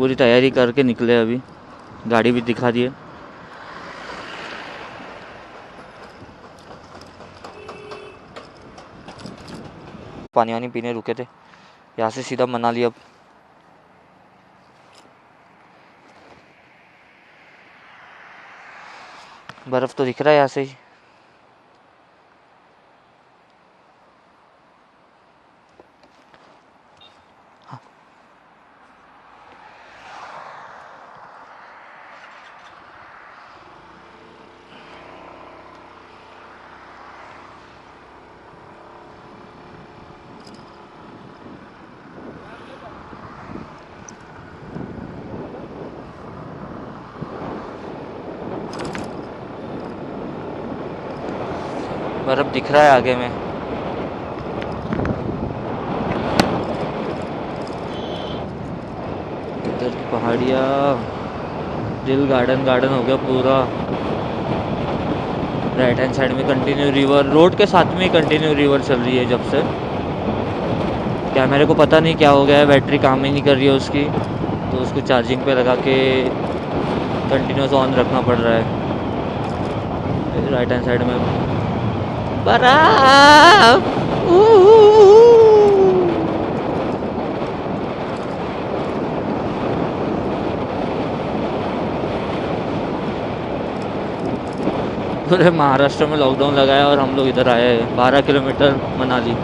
पूरी तैयारी करके निकले, अभी गाड़ी भी दिखा दिए। पानी वानी पीने रुके थे, यहाँ से सीधा मनाली। अब बर्फ तो दिख रहा है यहाँ से ही। बर्फ दिख रहा है आगे में। इधर की पहाड़ियाँ, दिल गार्डन गार्डन हो गया पूरा। राइट हैंड साइड में कंटिन्यू रिवर, रोड के साथ में कंटिन्यू रिवर चल रही है जब से। कैमरे को पता नहीं क्या हो गया है, बैटरी काम ही नहीं कर रही है उसकी, तो उसको चार्जिंग पे लगा के कंटिन्यूस ऑन रखना पड़ रहा है। राइट हैंड साइड में बर्फ, पूरे महाराष्ट्र में लॉकडाउन लगाया और हम लोग इधर आए हैं 12 किलोमीटर मनाली।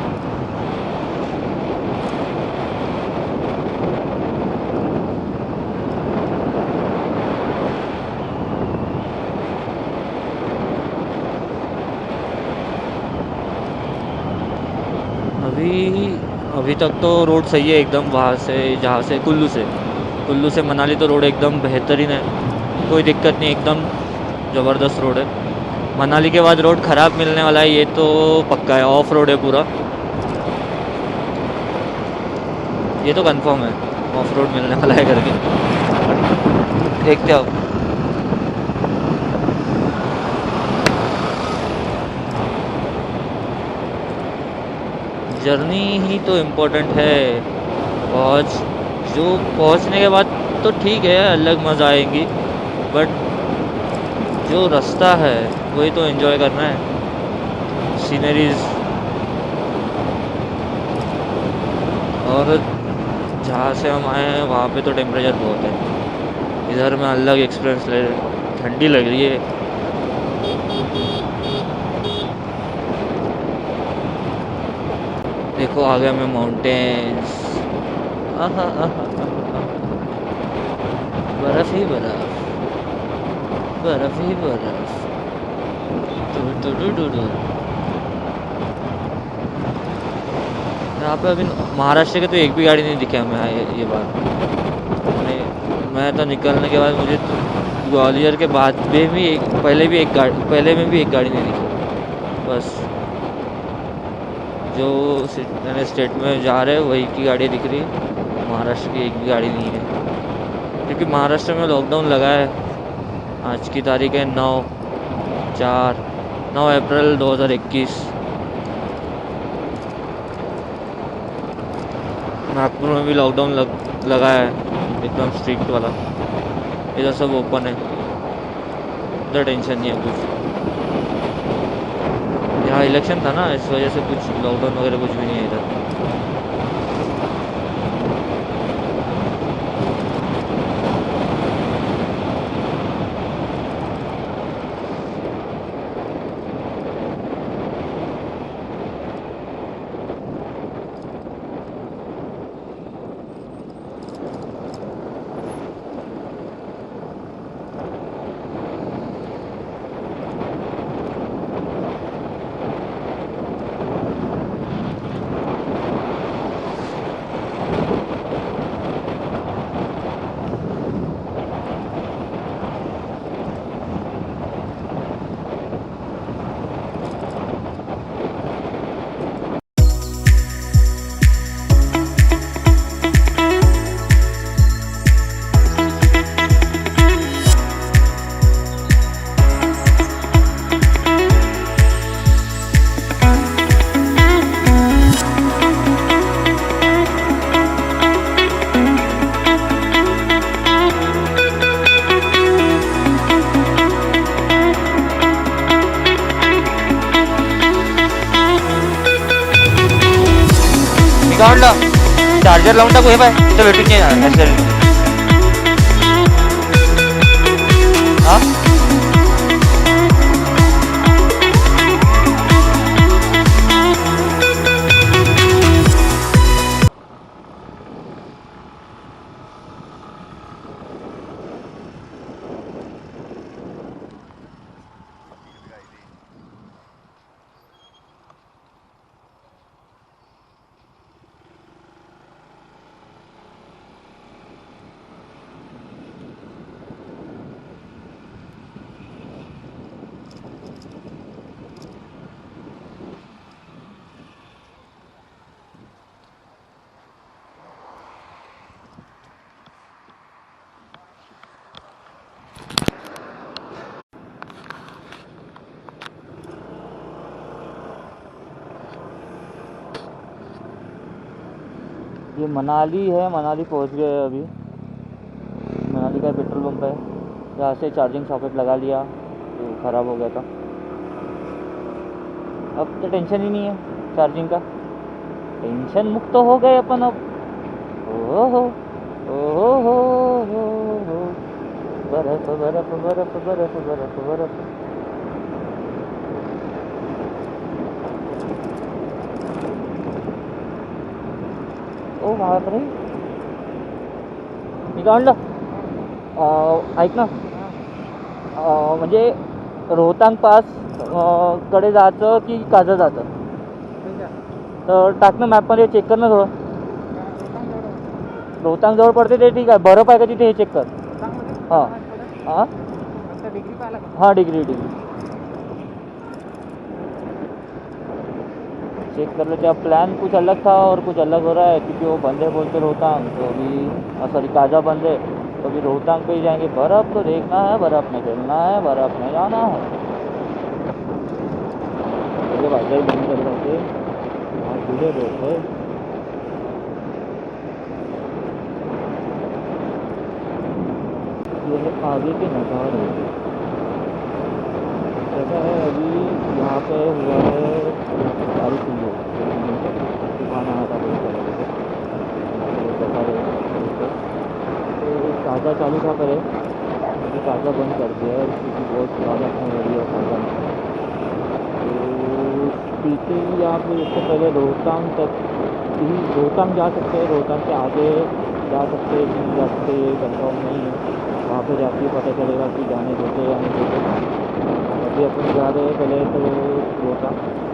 अभी तक तो रोड सही है एकदम। वहाँ से जहाँ से कुल्लू से मनाली तो रोड एकदम बेहतरीन है, कोई दिक्कत नहीं, एकदम ज़बरदस्त रोड है। मनाली के बाद रोड ख़राब मिलने वाला है, ये तो पक्का है। ऑफ रोड है पूरा, ये तो कंफर्म है, ऑफ रोड मिलने वाला है करके। देखते हो, जर्नी ही तो इम्पोर्टेंट है। पहुंचने के बाद तो ठीक है, अलग मज़ा आएंगी, बट जो रास्ता है वही तो एंजॉय करना है, सीनरीज। और जहाँ से हम आए हैं वहाँ पे तो टेम्परेचर बहुत है। इधर मैं अलग एक्सपीरियंस ले, ठंडी लग रही है। देखो आगे में माउंटेन्स, बर्फ ही बर्फ, बर्फ ही बर्फ। यहाँ पे अभी महाराष्ट्र के तो एक भी गाड़ी नहीं दिखा हमें ये बार। मैं तो निकलने के बाद मुझे तो ग्वालियर के बाद में भी पहले में भी एक गाड़ी नहीं दिखी। बस जो स्टेट में जा रहे हैं वही की गाड़ी दिख रही है, महाराष्ट्र की एक भी गाड़ी नहीं है। क्योंकि महाराष्ट्र में लॉकडाउन लगा है। आज की तारीख है 9 अप्रैल 2021। नागपुर में भी लॉकडाउन लगा है, एकदम स्ट्रिक्ट वाला। इधर सब ओपन है, इधर टेंशन नहीं है कुछ। यहाँ इलेक्शन था ना, इस वजह से कुछ लॉकडाउन वगैरह कुछ भी नहीं है इधर। निकाल ला चार्जर लावून टाकू हे बाय इथं भेटून नाही असेल हा ये मनाली है मनाली पहुंच गए हैं अभी मनाली का पेट्रोल पंप है यहाँ से चार्जिंग सॉकेट लगा लिया तो ख़राब हो गया था अब तो टेंशन ही नहीं है चार्जिंग का टेंशन मुक्त तो हो गए अपन अब ओहो ओहो हो बर्फ बर्फ बर्फ बर्फ बर्फ बर्फ ओ बापरे निकाल ऐक ना म्हणजे रोहतांग पास कडे जायचं की काजं जायचं तर टाक ना मॅपमध्ये चेक कर ना थोडं रोहतांग जवळ पडते ते ठीक आहे बरं आहे का तिथे हे चेक कर हां हां हां डिग्री चेक कर लेते अब प्लान कुछ अलग था और कुछ अलग हो रहा है क्योंकि वो बंदे बोलते रोहतांग तो अभी सॉरी काजा बंदे तो अभी रोहतांग पे ही जाएंगे बर्फ़ तो देखना है बर्फ़ में खेलना है बर्फ़ में जाना है तो भाई बंद कर रहे थे वहाँ खुले रोड है ये है आगे के नज़ारे ऐसा है अभी यहाँ पे हुआ है सारी कुल्लू दुकान आया था तो ताज़ा चालू था पहले क्योंकि ताज़ा बंद कर दिया है क्योंकि बहुत ज़्यादा हो रही है ताज़ा तो पीछे ही आप इससे पहले रोहतांग तक ही रोहतांग जा सकते हैं रोहतांग से आगे जा सकते हैं नहीं जा सकते कंफर्म नहीं है वहाँ पे जाके पता चलेगा कि जाने देते या नहीं देते अभी अपन जा रहे हैं पहले तो रोहतांग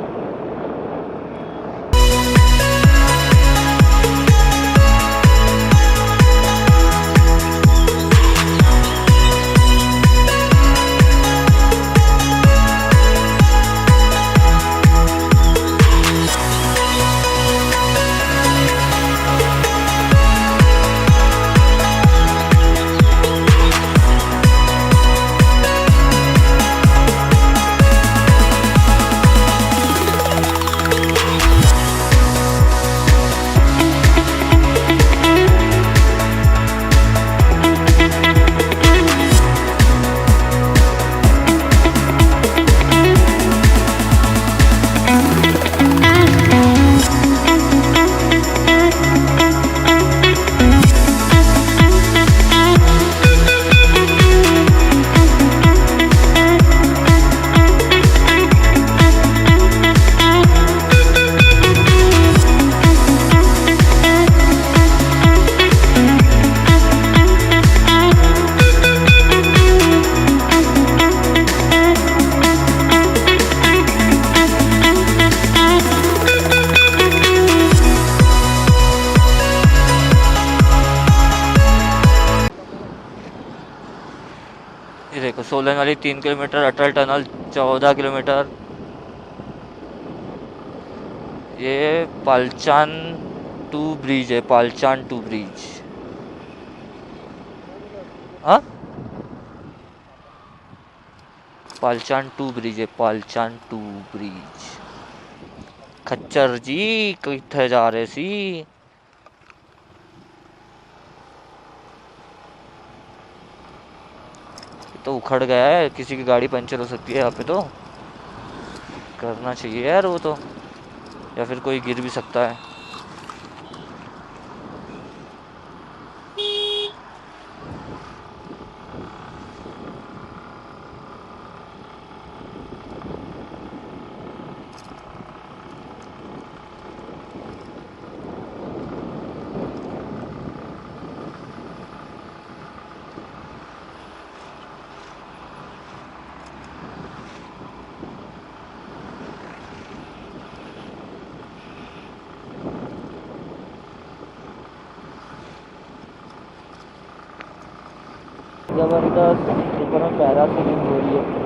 देखो सोलन वाली 3 किलोमीटर अटल टनल 14 किलोमीटर ये पालचान 2 ब्रिज है पालचान 2 ब्रिज हाँ पालचान 2 ब्रिज है पालचान 2 ब्रिज खच्चर जी किथे जा रहे सी तो उखड़ गया है किसी की गाड़ी पंचर हो सकती है यहाँ पे तो करना चाहिए यार वो तो या फिर कोई गिर भी सकता है ज़बरदस्त ऊपर में पैरासीलिंग हो रही है।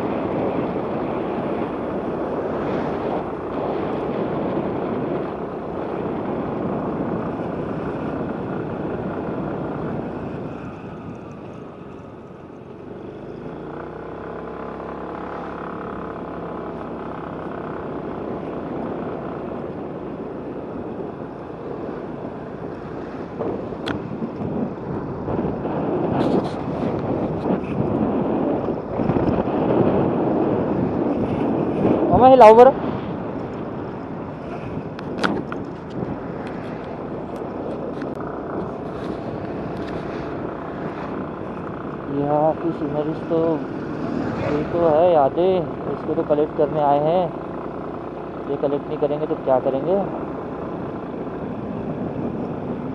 मामा हिलाओ बरं। यहाँ की सीनरीज तो ये तो है यादें, इसको तो कलेक्ट करने आए हैं। ये कलेक्ट नहीं करेंगे तो क्या करेंगे?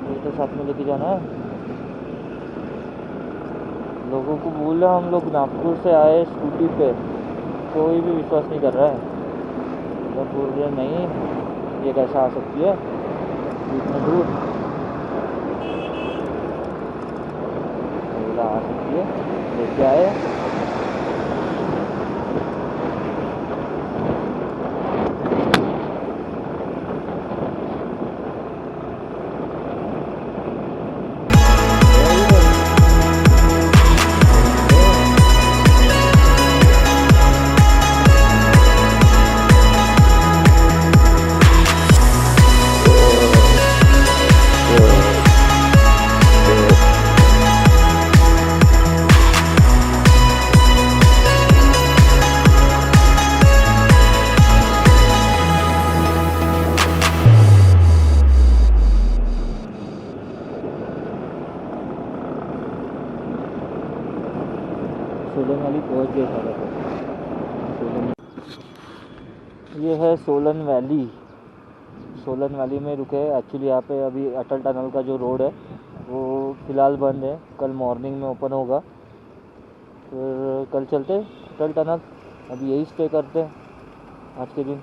ये तो साथ में लेके जाना है। लोगों को बोला हम लोग नागपुर से आए स्कूटी पे, कोई भी विश्वास नहीं कर रहा है। तो बोल रहे नहीं, ये कैसा आ सकती है इतना दूर? बोला आ सकती है, लेके आए। सोलन वाली पहुंच गए सारा को। सोलन, ये है सोलन वैली। सोलन वैली में रुके। एक्चुअली यहाँ पे अभी अटल टनल का जो रोड है वो फ़िलहाल बंद है, कल मॉर्निंग में ओपन होगा। फिर कल चलते अटल टनल। अभी यही स्टे करते हैं आज के दिन।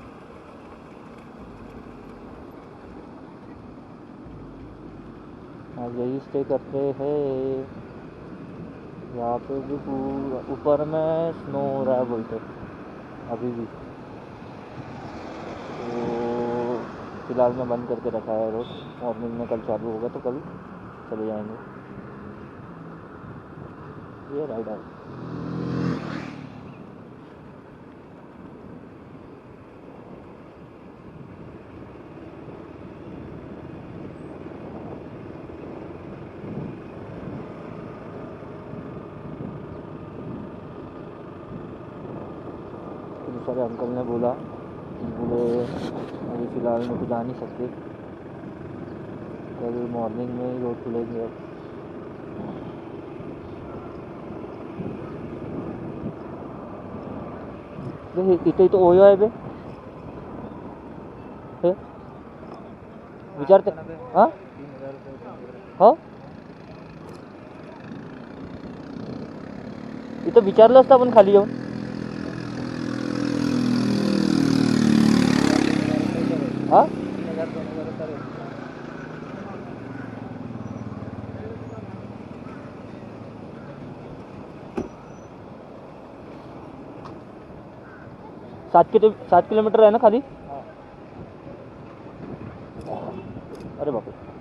आज यही स्टे करते हैं। यहाँ पे भी पूरा ऊपर में स्नो हो रहा है बोलते अभी भी। तो फिलहाल में बंद करके रखा है रोड। मॉर्निंग में कल चालू होगा तो कल चले जाएंगे। ये राइड है। दूसरे अंकल ने बोले अभी फ़िलहाल में तो जा नहीं सकते, कल मॉर्निंग में ही रोड खुलेंगे। इथे तो ओयो आहे बे हे विचारते हां हो इथं विचारलं असतं आपण खाली येऊन। हाँ 7 किलोमीटर है ना खाली।